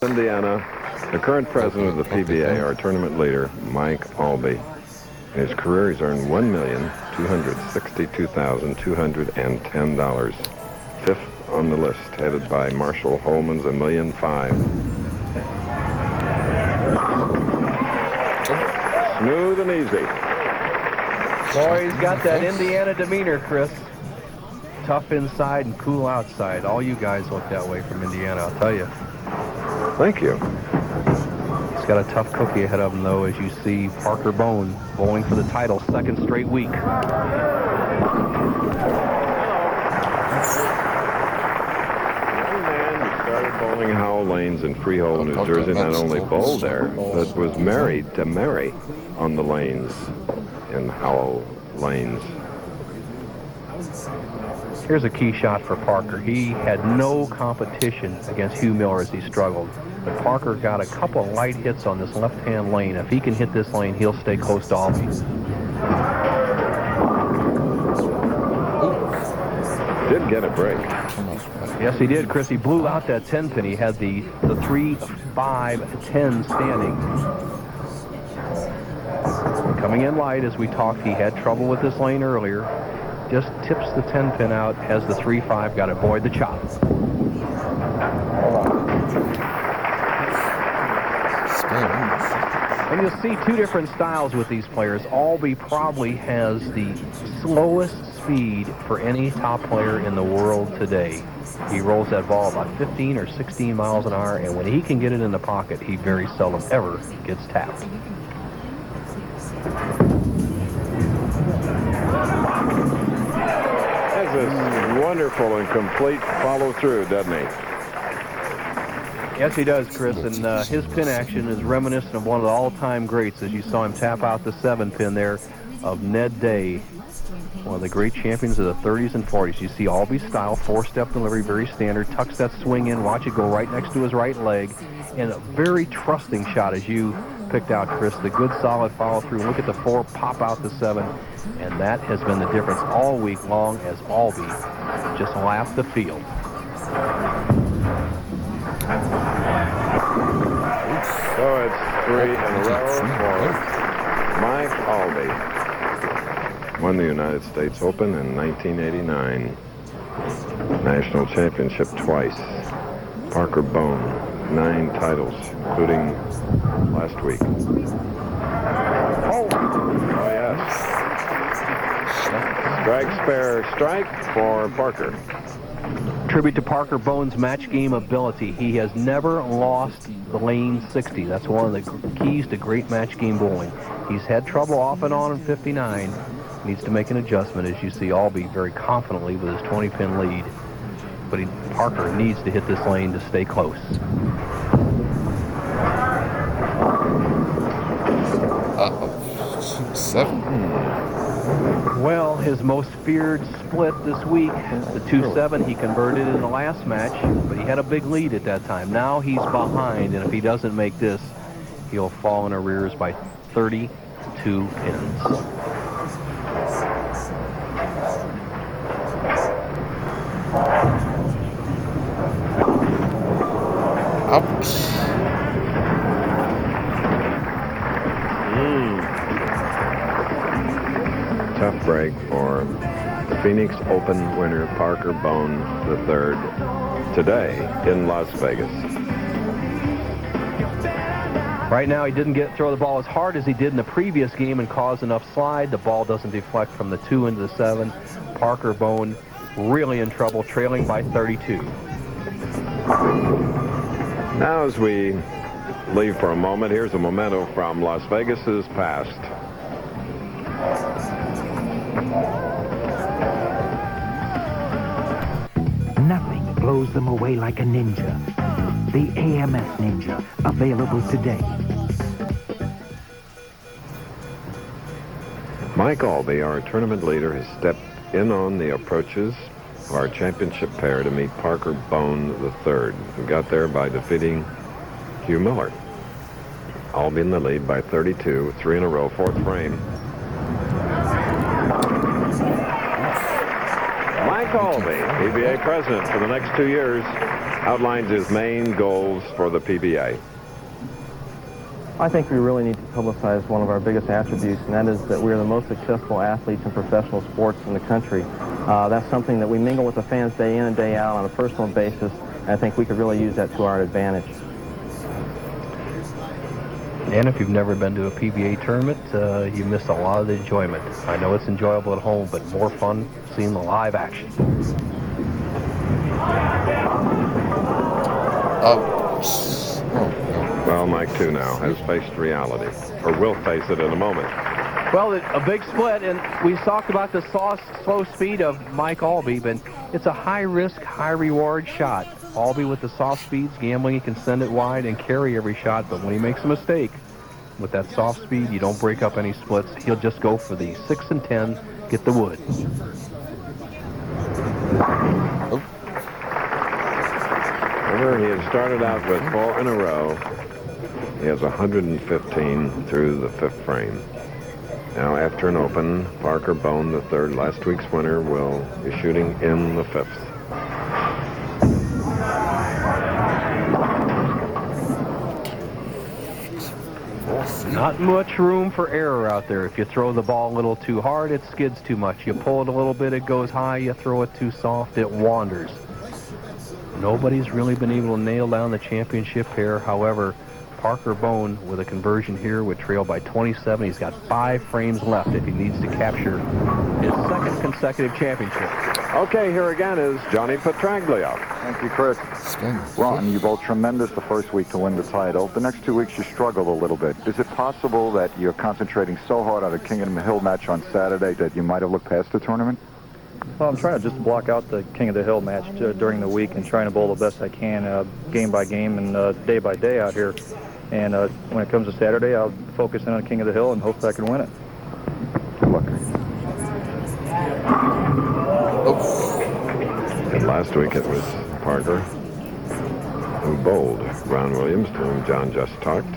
Indiana, the current president of the PBA, our tournament leader, Mike Aulby. In his career, he's earned $1,262,210. Fifth on the list, headed by Marshall Holman's $1,000,005. Smooth and easy. Boy, he's got that Indiana demeanor, Chris. Tough inside and cool outside. All you guys look that way from Indiana, I'll tell you. Thank you. He's got a tough cookie ahead of him, though, as you see Parker Bohn bowling for the title, second straight week. Young man who started bowling Howell Lanes in Freehold, New Jersey, not only bowled there, but was married to Mary on the lanes in Howell Lanes. Here's a key shot for Parker. He had no competition against Hugh Miller as he struggled. But Parker got a couple of light hits on this left-hand lane. If he can hit this lane, he'll stay close to Aulby. Did get a break. Yes, he did, Chris. He blew out that 10-pin. He had the 3-5-10 standing. Coming in light, as we talked, he had trouble with this lane earlier. Just tips the 10-pin out, has the 3-5, got to avoid the chop. And you'll see two different styles with these players. Aulby probably has the slowest speed for any top player in the world today. He rolls that ball about 15 or 16 miles an hour, and when he can get it in the pocket, he very seldom ever gets tapped. Has this wonderful and complete follow-through, doesn't he? Yes, he does, Chris, and his pin action is reminiscent of one of the all-time greats, as you saw him tap out the 7-pin there of Ned Day, one of the great champions of the 30s and 40s. You see Aulby's style, 4-step delivery, very standard, tucks that swing in, watch it go right next to his right leg, and a very trusting shot, as you picked out, Chris, the good solid follow-through. Look at the 4, pop out the 7, and that has been the difference all week long as Aulby just lapped the field. So it's 3 in a row for Mike Aulby. Won the United States Open in 1989. National championship twice. Parker Bohn, 9 titles, including last week. Oh yes. Strike, spare, strike for Parker. Tribute to Parker Bohn's match game ability. He has never lost the lane 60. That's one of the keys to great match game bowling. He's had trouble off and on in 59. Needs to make an adjustment, as you see Aulby very confidently with his 20-pin lead. But Parker needs to hit this lane to stay close. 7. Well, his most feared split this week, the 2-7, he converted in the last match, but he had a big lead at that time. Now he's behind, and if he doesn't make this, he'll fall in arrears by 32 pins. Ouch. Tough break for the Phoenix Open winner Parker Bohn III today in Las Vegas. Right now, he didn't throw the ball as hard as he did in the previous game and cause enough slide. The ball doesn't deflect from the 2 into the 7. Parker Bohn really in trouble, trailing by 32. Now, as we leave for a moment, here's a memento from Las Vegas's past. Nothing blows them away like a ninja. The AMS Ninja, available today. Mike Aulby, our tournament leader, has stepped in on the approaches of our championship pair to meet Parker Bohn III, who got there by defeating Hugh Miller. Aulby in the lead by 32, 3 in a row, 4th frame. Mike Aulby, PBA president for the next 2 years. outlines his main goals for the PBA. I think we really need to publicize one of our biggest attributes, and that is that we are the most successful athletes in professional sports in the country. That's something that we mingle with the fans day in and day out on a personal basis, and I think we could really use that to our advantage. And if you've never been to a PBA tournament, you missed a lot of the enjoyment. I know it's enjoyable at home, but more fun seeing the live action. Well, Mike, too, now has faced reality, or will face it in a moment. Well, a big split, and we talked about the slow speed of Mike Aulby, but it's a high-risk, high-reward shot. Aulby with the soft speeds, gambling, he can send it wide and carry every shot, but when he makes a mistake with that soft speed, you don't break up any splits. He'll just go for the 6 and 10, get the wood. Remember, he had started out with 4 in a row. He has 115 through the 5th frame. Now, after an open, Parker Bohn, the third, last week's winner, will be shooting in the 5th. Not much room for error out there. If you throw the ball a little too hard, it skids too much. You pull it a little bit, it goes high. You throw it too soft, it wanders. Nobody's really been able to nail down the championship pair. However, Parker Bohn, with a conversion here, would trail by 27. He's got 5 frames left if he needs to capture his 2nd consecutive championship. Okay, here again is Johnny Petraglia. Thank you, Chris. Ron, you bowled tremendous the first week to win the title. The next 2 weeks you struggled a little bit. Is it possible that you're concentrating so hard on a King of the Hill match on Saturday that you might have looked past the tournament? Well, I'm trying to just block out the King of the Hill match during the week and trying to bowl the best I can game by game and day by day out here. And when it comes to Saturday, I'll focus in on King of the Hill and hope that I can win it. Good luck. And last week it was Parker who bowled Ron Williams, to whom John just talked.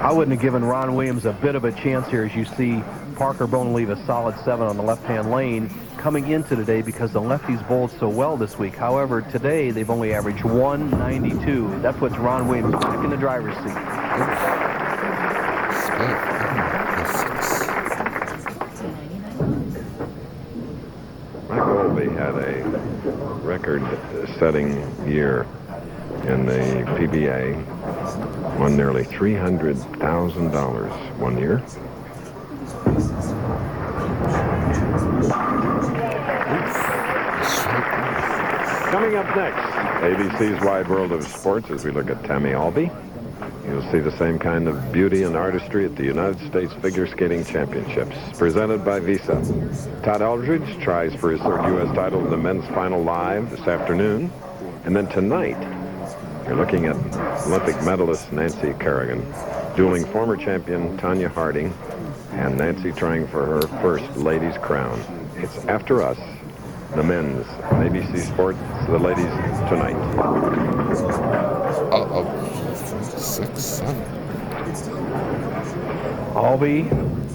I wouldn't have given Ron Williams a bit of a chance here, as you see Parker Bohn leave a solid 7 on the left-hand lane coming into today because the lefties bowled so well this week. However, today they've only averaged 192. That puts Ron Williams back in the driver's seat. Mike Aulby had a record-setting year in the PBA. Won nearly $300,000 one year. Coming up next, ABC's Wide World of Sports, as we look at Tammy Aulby. You'll see the same kind of beauty and artistry at the United States Figure Skating Championships, presented by Visa. Todd Eldridge tries for his 3rd U.S. title in the men's final live this afternoon. And then tonight, you're looking at Olympic medalist Nancy Kerrigan, dueling former champion Tanya Harding, and Nancy trying for her first ladies' crown. It's After Us, the men's on ABC Sports, the ladies tonight. 6, 7. Aulby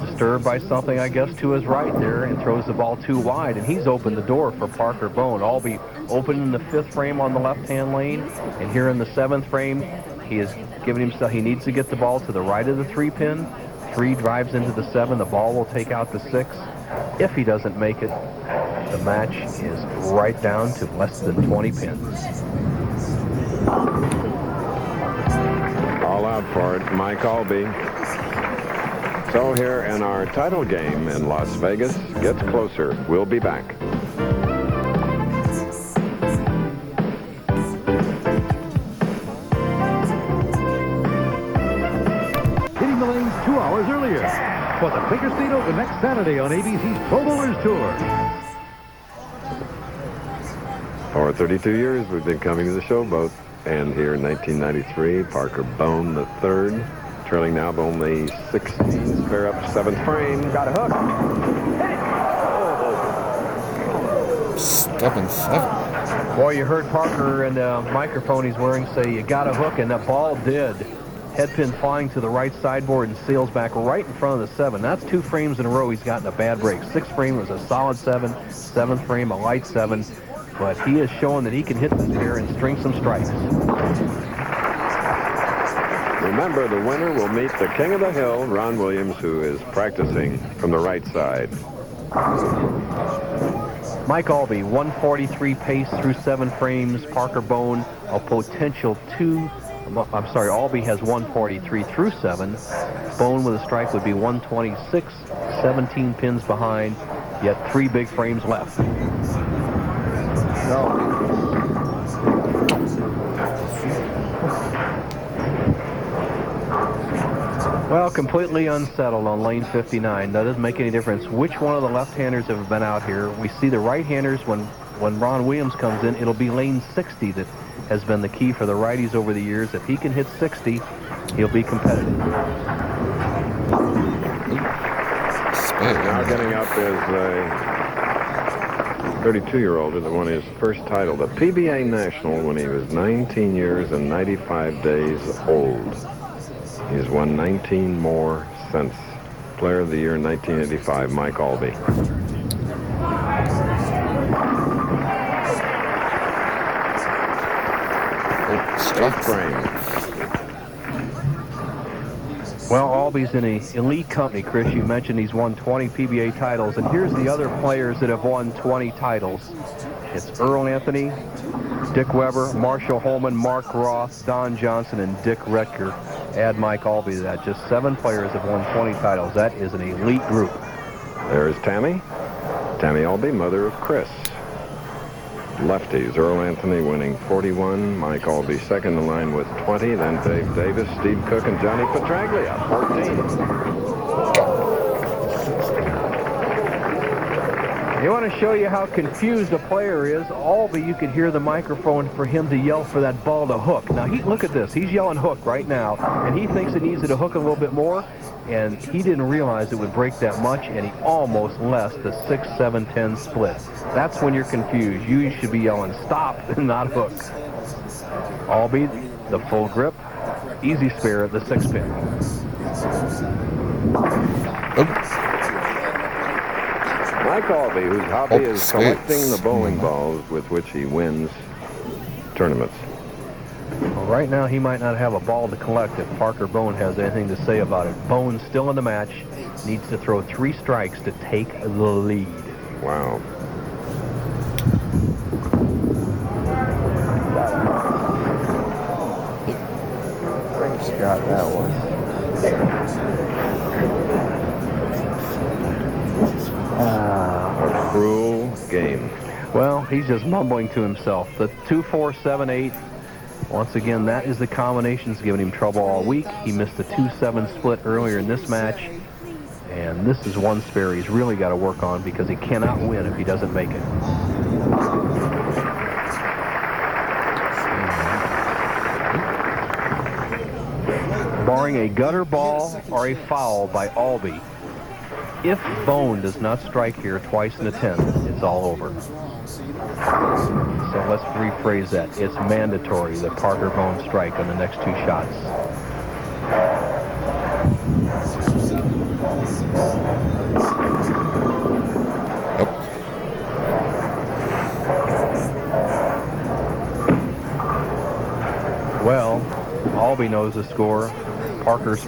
disturbed by something, I guess, to his right there and throws the ball too wide, and he's opened the door for Parker Bohn. Aulby open in the 5th frame on the left-hand lane, and here in the 7th frame, he is giving himself, he needs to get the ball to the right of the 3-pin. 3 drives into the 7. The ball will take out the 6. If he doesn't make it, the match is right down to less than 20 pins. All out for it, Mike Aulby. So here in our title game in Las Vegas, gets closer. We'll be back. Hitting the lanes 2 hours earlier for the Figure Skate Open next Saturday on ABC's Pro Bowlers Tour. For 32 years, we've been coming to the Showboat. And here in 1993, Parker Bohn, the 3rd, trailing now by only 16, pair up 7th frame. Got a hook. Stubborn 7. Boy, you heard Parker and the microphone he's wearing say, you got a hook, and that ball did. Headpin flying to the right sideboard and sails back right in front of the 7. That's 2 frames in a row he's gotten a bad break. 6th frame was a solid 7. 7th frame, a light 7. but he has shown that he can hit this pair and string some strikes. Remember, the winner will meet the king of the hill, Ron Williams, who is practicing from the right side. Mike Aulby, 143 pace through 7 frames. Parker Bohn, a potential 2. I'm sorry, Aulby has 143 through 7. Bohn with a strike would be 126, 17 pins behind, yet 3 big frames left. No. Well, completely unsettled on lane 59. That doesn't make any difference which one of the left-handers have been out here. We see the right-handers when Ron Williams comes in. It'll be lane 60 that has been the key for the righties over the years. If he can hit 60, he'll be competitive. Now getting up is a 32-year-old who won his first title, the PBA National, when he was 19 years and 95 days old. He's won 19 more since. Player of the Year in 1985, Mike Aulby. Eighth frame. Well, Aulby's in an elite company, Chris. You mentioned he's won 20 PBA titles, and here's the other players that have won 20 titles. It's Earl Anthony, Dick Weber, Marshall Holman, Mark Roth, Don Johnson, and Dick Retker. Add Mike Aulby to that. Just 7 players have won 20 titles. That is an elite group. There's Tammy Aulby, mother of Chris. Lefties, Earl Anthony winning 41, Mike Aulby second in line with 20, then Dave Davis, Steve Cook, and Johnny Petraglia, 14. You want to show you how confused a player is. Aulby, you could hear the microphone for him to yell for that ball to hook. Now, look at this. He's yelling hook right now, and he thinks it needs it to hook a little bit more, and he didn't realize it would break that much, and he almost left the 6-7-10 split. That's when you're confused. You should be yelling stop and not hook. Aulby, the full grip, easy spare at the 6-pin. Mike Aulby, whose hobby is collecting the bowling balls with which he wins tournaments. Well, right now, he might not have a ball to collect if Parker Bohn has anything to say about it. Bohn's still in the match, needs to throw 3 strikes to take the lead. Wow. Scott, that one. A cruel game. Well, he's just mumbling to himself. The 2-4-7-8. Once again, that is the combinations giving him trouble all week. He missed the 2-7 split earlier in this match. And this is one spare he's really got to work on because he cannot win if he doesn't make it. Barring a gutter ball or a foul by Aulby, if Bohn does not strike here twice in the 10th, it's all over. So let's rephrase that. It's mandatory that Parker Bohn strike on the next 2 shots. Well, Aulby knows the score. Parker's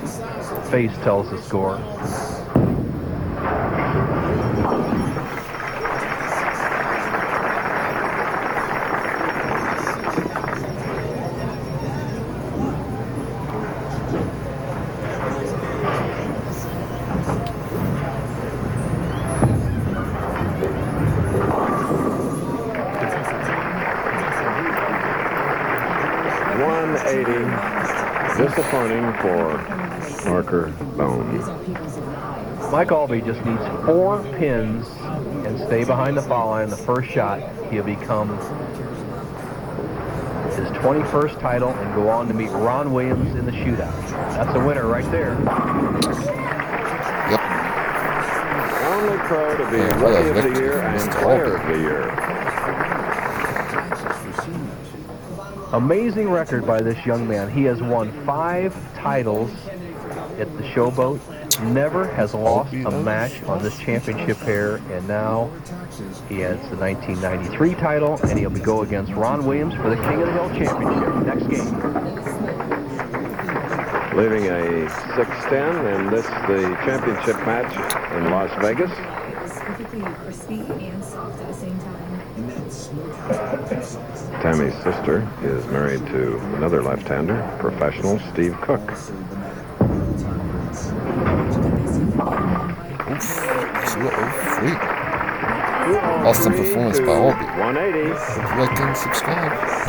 face tells the score. Disappointing for Parker Bohn. Mike Aulby just needs 4 pins and stay behind the foul line. The first shot, he'll become his 21st title and go on to meet Ron Williams in the shootout. That's a winner right there. Yep. Only pro to be Rookie of the Year and Player of the Year. Amazing record by this young man. He has won 5 titles at the Showboat, never has lost a Aulby match on this championship pair, and now he has the 1993 title, and he'll go against Ron Williams for the King of the Hill Championship. Next game. Leaving a 6-10, and this the championship match in Las Vegas. Tammy's sister is married to another left-hander, professional Steve Cook. Awesome performance by Aulby. 180. Like and subscribe.